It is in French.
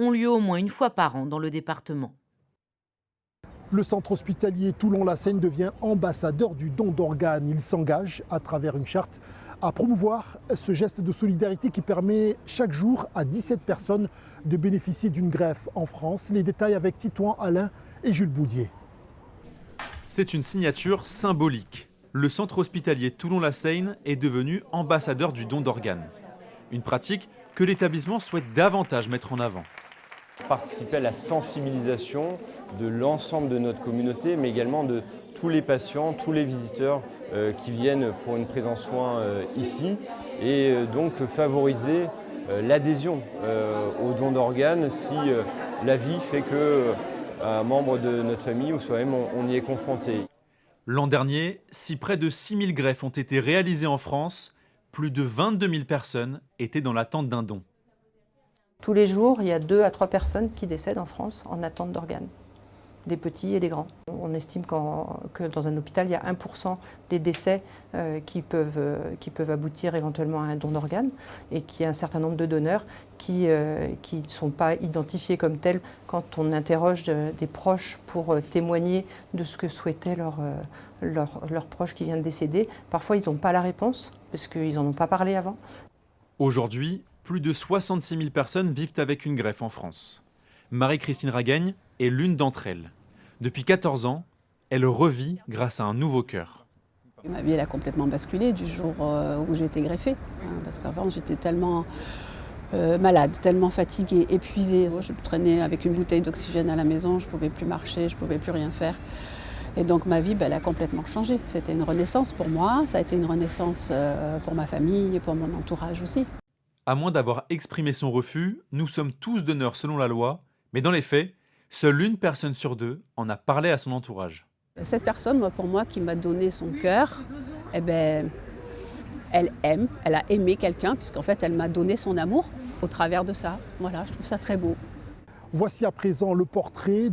ont lieu au moins une fois par an dans le département. Le centre hospitalier Toulon-la-Seigne devient ambassadeur du don d'organes. Il s'engage, à travers une charte, à promouvoir ce geste de solidarité qui permet chaque jour à 17 personnes de bénéficier d'une greffe en France. Les détails avec Titouan Alain et Jules Boudier. C'est une signature symbolique. Le centre hospitalier Toulon-la-Seigne est devenu ambassadeur du don d'organes. Une pratique que l'établissement souhaite davantage mettre en avant. Participer à la sensibilisation de l'ensemble de notre communauté, mais également de tous les patients, tous les visiteurs qui viennent pour une prise en soins ici, et donc favoriser l'adhésion au don d'organes si la vie fait qu'un membre de notre famille ou soi-même on y est confronté. L'an dernier, si près de 6000 greffes ont été réalisées en France, plus de 22 000 personnes étaient dans l'attente d'un don. Tous les jours, il y a 2 à 3 personnes qui décèdent en France en attente d'organes, des petits et des grands. On estime que dans un hôpital, il y a 1% des décès qui peuvent aboutir éventuellement à un don d'organes et qu'il y a un certain nombre de donneurs qui ne sont pas identifiés comme tels quand on interroge des proches pour témoigner de ce que souhaitaient leurs proches qui viennent de décéder. Parfois, ils n'ont pas la réponse parce qu'ils n'en ont pas parlé avant. Aujourd'hui, plus de 66 000 personnes vivent avec une greffe en France. Marie-Christine Ragagne est l'une d'entre elles. Depuis 14 ans, elle revit grâce à un nouveau cœur. Ma vie elle a complètement basculé du jour où j'ai été greffée. Parce qu'avant j'étais tellement malade, tellement fatiguée, épuisée. Je traînais avec une bouteille d'oxygène à la maison, je ne pouvais plus marcher, je ne pouvais plus rien faire. Et donc ma vie elle a complètement changé. C'était une renaissance pour moi, ça a été une renaissance pour ma famille et pour mon entourage aussi. À moins d'avoir exprimé son refus, nous sommes tous donneurs selon la loi, mais dans les faits, seule une personne sur 2 en a parlé à son entourage. Cette personne, pour moi, qui m'a donné son cœur, elle a aimé quelqu'un, puisqu'en fait, elle m'a donné son amour au travers de ça. Voilà, je trouve ça très beau. Voici à présent le portrait